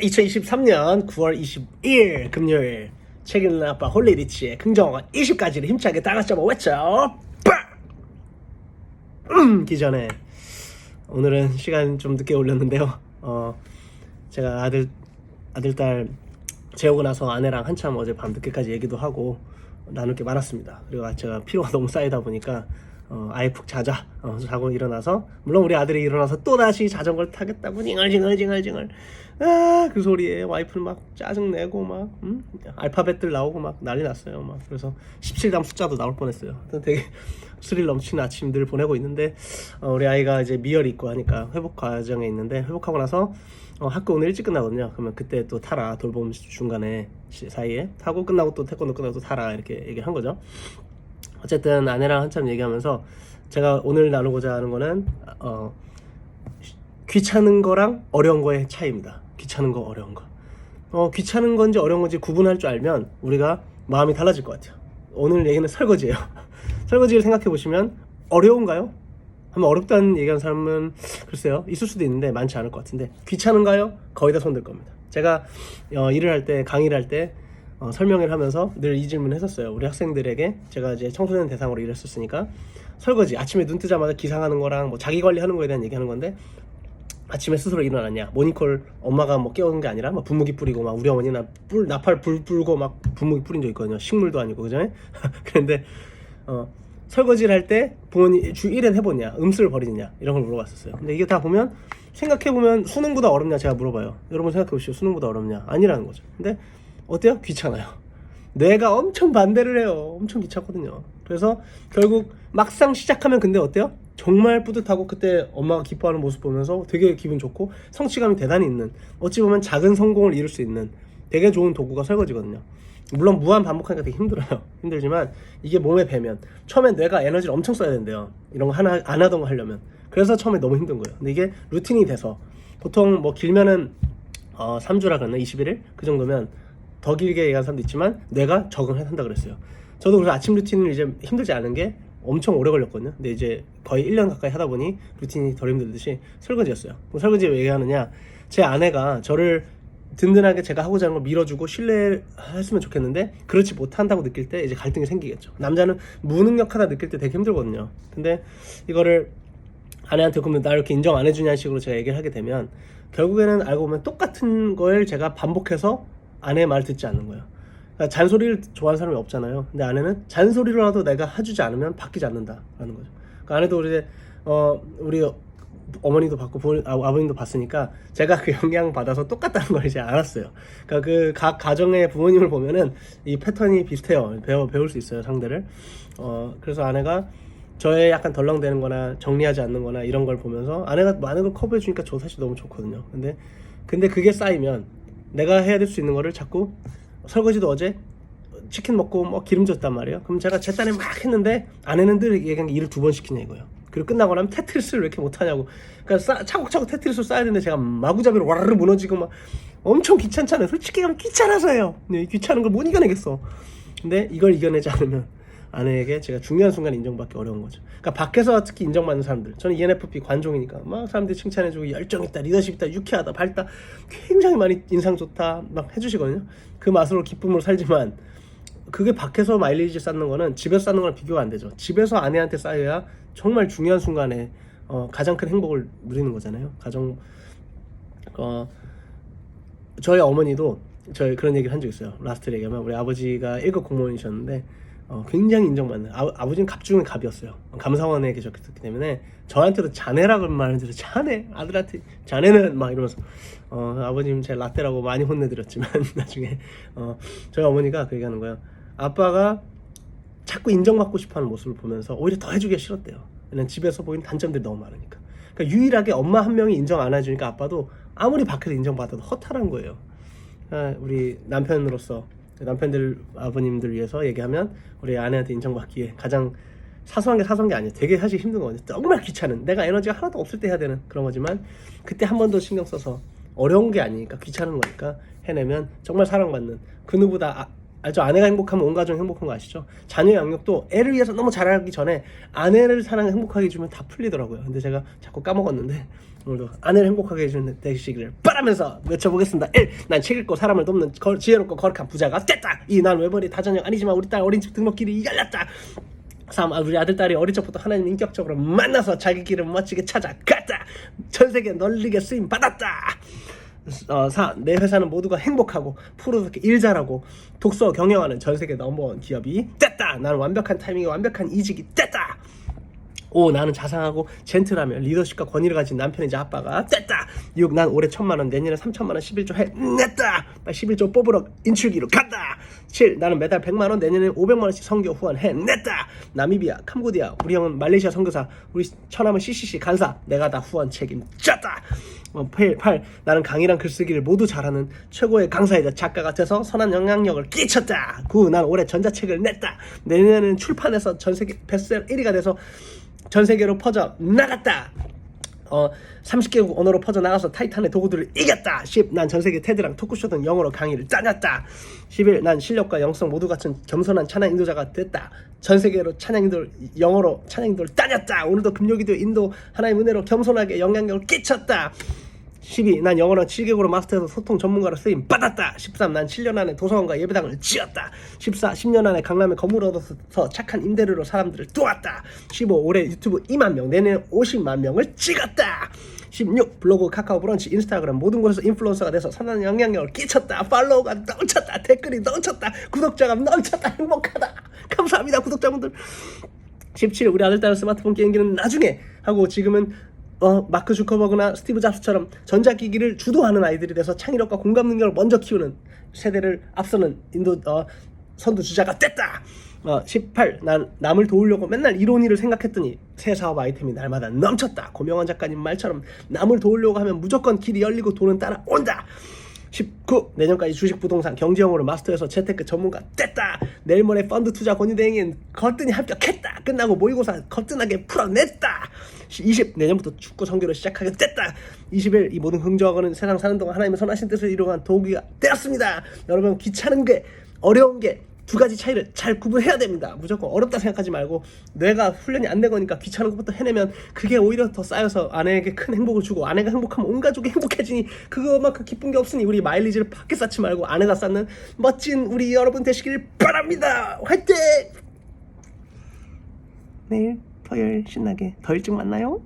2023년 9월 22일 금요일 책 읽는 아빠 홀리리치의 긍정어 20가지를 힘차게 다 같이 한번 외쳐. 기전에 오늘은 시간 좀 늦게 올렸는데요. 제가 아들딸 재우고 나서 아내랑 한참 어제 밤 늦게까지 얘기도 하고 나눌 게 많았습니다. 그리고 제가 피로가 너무 쌓이다 보니까 아예 푹 자자 자고 일어나서, 물론 우리 아들이 일어나서 또다시 자전거를 타겠다고 징얼징얼 그 소리에 와이프는 막 짜증내고 막 알파벳들 나오고 막 난리 났어요. 막 그래서 17단 숫자도 나올 뻔했어요. 되게 스릴 넘치는 아침 늘 보내고 있는데, 우리 아이가 이제 미열이 있고 하니까 회복 과정에 있는데, 회복하고 나서 학교 오늘 일찍 끝나거든요. 그러면 그때 또 타라, 돌봄 중간에 사이에 타고, 끝나고 또 태권도 끝나고 또 타라, 이렇게 얘기를 한 거죠. 어쨌든 아내랑 한참 얘기하면서 제가 오늘 나누고자 하는 거는 귀찮은 거랑 어려운 거의 차이입니다. 귀찮은 거, 어려운 거. 귀찮은 건지 어려운 건지 구분할 줄 알면 우리가 마음이 달라질 것 같아요. 오늘 얘기는 설거지예요. 설거지를 생각해 보시면 어려운가요? 한번 어렵다는 얘기하는 사람은 글쎄요, 있을 수도 있는데 많지 않을 것 같은데, 귀찮은가요? 거의 다 손들 겁니다. 제가 일을 할 때, 강의를 할 때 설명을 하면서 늘 이 질문을 했었어요. 우리 학생들에게. 제가 이제 청소년 대상으로 일했었으니까, 설거지, 아침에 눈 뜨자마자 기상하는 거랑 뭐 자기 관리하는 거에 대한 얘기하는 건데, 아침에 스스로 일어났냐, 모닝콜 엄마가 뭐 깨우는 게 아니라 막 분무기 뿌리고, 막 우리 어머니나 나팔 불 불고 막 분무기 뿌린 적 있거든요. 식물도 아니고, 그죠? 그런데 설거지를 할 때 부모님 주 1회 해보냐, 음수를 버리느냐, 이런 걸 물어봤었어요. 근데 이게 다 보면, 생각해보면 수능보다 어렵냐 제가 물어봐요. 여러분 생각해보시죠. 수능보다 어렵냐? 아니라는 거죠. 근데 어때요? 귀찮아요. 뇌가 엄청 반대를 해요. 엄청 귀찮거든요. 그래서 결국 막상 시작하면, 근데 어때요? 정말 뿌듯하고, 그때 엄마가 기뻐하는 모습 보면서 되게 기분 좋고 성취감이 대단히 있는, 어찌 보면 작은 성공을 이룰 수 있는 되게 좋은 도구가 설거지거든요. 물론 무한 반복하니까 되게 힘들어요. 힘들지만 이게 몸에 배면, 처음엔 뇌가 에너지를 엄청 써야 된대요. 이런 거 하나 안 하던 거 하려면. 그래서 처음에 너무 힘든 거예요. 근데 이게 루틴이 돼서, 보통 뭐 길면은 3주라 그랬나? 21일? 그 정도면, 더 길게 얘기하는 사람도 있지만 뇌가 적응한다 그랬어요. 저도 그래서 아침 루틴을 이제 힘들지 않은 게 엄청 오래 걸렸거든요. 근데 이제 거의 1년 가까이 하다 보니 루틴이 덜 힘들듯이 설거지였어요. 설거지 왜 얘기하느냐, 제 아내가 저를 든든하게 제가 하고자 하는 걸 밀어주고 신뢰했으면 좋겠는데, 그렇지 못한다고 느낄 때 이제 갈등이 생기겠죠. 남자는 무능력하다 느낄 때 되게 힘들거든요. 근데 이거를 아내한테, 그러면 나 이렇게 인정 안 해주냐는 식으로 제가 얘기를 하게 되면, 결국에는 알고 보면 똑같은 걸 제가 반복해서 아내의 말 듣지 않는 거예요. 그러니까 잔소리를 좋아하는 사람이 없잖아요. 근데 아내는 잔소리로라도 내가 해주지 않으면 바뀌지 않는다라는 거죠. 그러니까 아내도 우리 어머니도 받고 아버님도 봤으니까 제가 그 영향 받아서 똑같다는 걸 이제 알았어요. 그러니까 그 각 가정의 부모님을 보면은 이 패턴이 비슷해요. 배울 수 있어요, 상대를. 그래서 아내가 저의 약간 덜렁대는 거나 정리하지 않는 거나 이런 걸 보면서, 아내가 많은 걸 커버해 주니까 저 사실 너무 좋거든요. 근데 그게 쌓이면 내가 해야 될 수 있는 거를 자꾸, 설거지도 어제 치킨 먹고 뭐 기름졌단 말이에요. 그럼 제가 제 딴에 막 했는데, 아내는 늘 얘기한 게 일을 2번 시키냐 이거예요. 그리고 끝나고 나면 테트리스를 왜 이렇게 못하냐고. 그러니까 차곡차곡 테트리스를 쌓아야 되는데 제가 마구잡이로 와르르 무너지고 막 엄청 귀찮잖아요. 솔직히 그냥 귀찮아서예요. 귀찮은 걸 못 이겨내겠어. 근데 이걸 이겨내지 않으면 아내에게 제가 중요한 순간 인정받기 어려운 거죠. 그러니까 밖에서 특히 인정받는 사람들, 저는 ENFP 관종이니까 막 사람들이 칭찬해주고 열정 있다, 리더십 있다, 유쾌하다, 밝다, 굉장히 많이 인상 좋다 막 해주시거든요. 그 맛으로 기쁨으로 살지만, 그게 밖에서 마일리지 쌓는 거는 집에서 쌓는 거랑 비교가 안 되죠. 집에서 아내한테 쌓여야 정말 중요한 순간에 가장 큰 행복을 누리는 거잖아요. 저희 어머니도 저희 그런 얘기를 한 적 있어요. 라스트 얘기하면, 우리 아버지가 1급 공무원이셨는데 굉장히 인정받는, 아버지는 갑 중에 갑이었어요. 감사원에 계셨기 때문에 저한테도 자네라고 말을 들어서, 자네, 아들한테 자네는 막 이러면서, 아버님 제 라떼라고 많이 혼내드렸지만 나중에 저희 어머니가 그 얘기하는 거예요. 아빠가 자꾸 인정받고 싶어하는 모습을 보면서 오히려 더 해주기가 싫었대요. 왜냐면 집에서 보이는 단점들이 너무 많으니까. 그러니까 유일하게 엄마 한 명이 인정 안 해주니까 아빠도 아무리 밖에서 인정받아도 허탈한 거예요. 우리 남편으로서, 남편들, 아버님들 위해서 얘기하면, 우리 아내한테 인정받기 위해 가장 사소한 게 아니에요. 되게 사실 힘든 거거든요. 정말 귀찮은, 내가 에너지가 하나도 없을 때 해야 되는 그런 거지만, 그때 한 번 더 신경 써서, 어려운 게 아니니까, 귀찮은 거니까 해내면 정말 사랑받는, 그 누구보다 알죠? 아내가 행복하면 온 가정이 행복한 거 아시죠? 자녀 양육도 애를 위해서 너무 잘하기 전에 아내를 사랑 행복하게 해주면 다 풀리더라고요. 근데 제가 자꾸 까먹었는데 오늘도 아내를 행복하게 해주는 되시기를 바라면서 외쳐보겠습니다. 1. 난 책 읽고 사람을 돕는 지혜롭고 거룩한 부자가 됐다. 2. 난 외벌이 다전형 아니지만 우리 딸 어린이집 등록길이 열렸다. 3. 우리 아들딸이 어릴 적부터 하나님 인격적으로 만나서 자기 길을 멋지게 찾아갔다. 전세계 널리게 쓰임 받았다. 4. 내 회사는 모두가 행복하고 프로답게 일 잘하고 독서 경영하는 전세계 넘버원 기업이 됐다. 나는 완벽한 타이밍에 완벽한 이직이 됐다. 5. 나는 자상하고 젠틀하며 리더십과 권위를 가진 남편이자 아빠가 됐다. 6. 난 올해 1,000만원 내년에 3,000만원 11조 해냈다. 11조 뽑으러 인출기로 간다. 7. 나는 매달 100만원 내년에 500만원씩 선교 후원 해냈다. 나미비아, 캄보디아, 우리 형은 말레이시아 선교사, 우리 처남은 CCC 간사, 내가 다 후원 책임졌다. 8. 나는 강의랑 글쓰기를 모두 잘하는 최고의 강사이자 작가가 돼서 선한 영향력을 끼쳤다. 9. 난 올해 전자책을 냈다. 내년에는 출판해서 전세계 베스트셀러 1위가 돼서 전세계로 퍼져 나갔다. 30개국 언어로 퍼져 나가서 타이탄의 도구들을 이겼다. 10. 난 전세계 테드랑 토크쇼 등 영어로 강의를 다녔다. 11. 난 실력과 영성 모두 갖춘 겸손한 찬양 인도자가 됐다. 전세계로 찬양 인도를 영어로 찬양 인도를 다녔다. 오늘도 금요기도 인도 하나의 은혜로 겸손하게 영향력을 끼쳤다. 12. 난 영어랑 7개국어로 마스터해서 소통 전문가로 쓰임 받았다. 13. 난 7년 안에 도서관과 예배당을 지었다. 14. 10년 안에 강남에 건물 얻어서 착한 임대료로 사람들을 도왔다. 15. 올해 유튜브 2만 명, 내년에 50만 명을 찍었다. 16. 블로그, 카카오 브런치, 인스타그램 모든 곳에서 인플루언서가 돼서 선한 영향력을 끼쳤다. 팔로우가 넘쳤다. 댓글이 넘쳤다. 구독자가 넘쳤다. 행복하다. 감사합니다, 구독자분들. 17. 우리 아들딸은 스마트폰 게임기는 나중에 하고 지금은 마크 주커버그나 스티브 잡스처럼 전자기기를 주도하는 아이들이 돼서 창의력과 공감 능력을 먼저 키우는 세대를 앞서는 인도 선두주자가 됐다. 18. 난 남을 도우려고 맨날 이론이를 생각했더니 새 사업 아이템이 날마다 넘쳤다. 고명환 작가님 말처럼 남을 도우려고 하면 무조건 길이 열리고 돈은 따라온다. 19. 내년까지 주식, 부동산, 경제영어를 마스터해서 재테크 전문가 됐다. 내일 모레 펀드 투자 권유대행엔 거뜬히 합격했다. 끝나고 모의고사 거뜬하게 풀어냈다. 20. 내년부터 축구 선교를 시작하게 됐다. 21. 이 모든 흥정하고는 세상 사는 동안 하나님의 선하신 뜻을 이루어간 도구가 되었습니다. 여러분, 귀찮은 게 어려운 게 두 가지 차이를 잘 구분해야 됩니다. 무조건 어렵다 생각하지 말고 뇌가 훈련이 안 된 거니까 귀찮은 것부터 해내면 그게 오히려 더 쌓여서 아내에게 큰 행복을 주고 아내가 행복하면 온 가족이 행복해지니 그거만큼 기쁜 게 없으니 우리 마일리지를 밖에 쌓지 말고 안에다 쌓는 멋진 우리 여러분 되시길 바랍니다. 화이팅! 내일 토요일 신나게 더 일찍 만나요.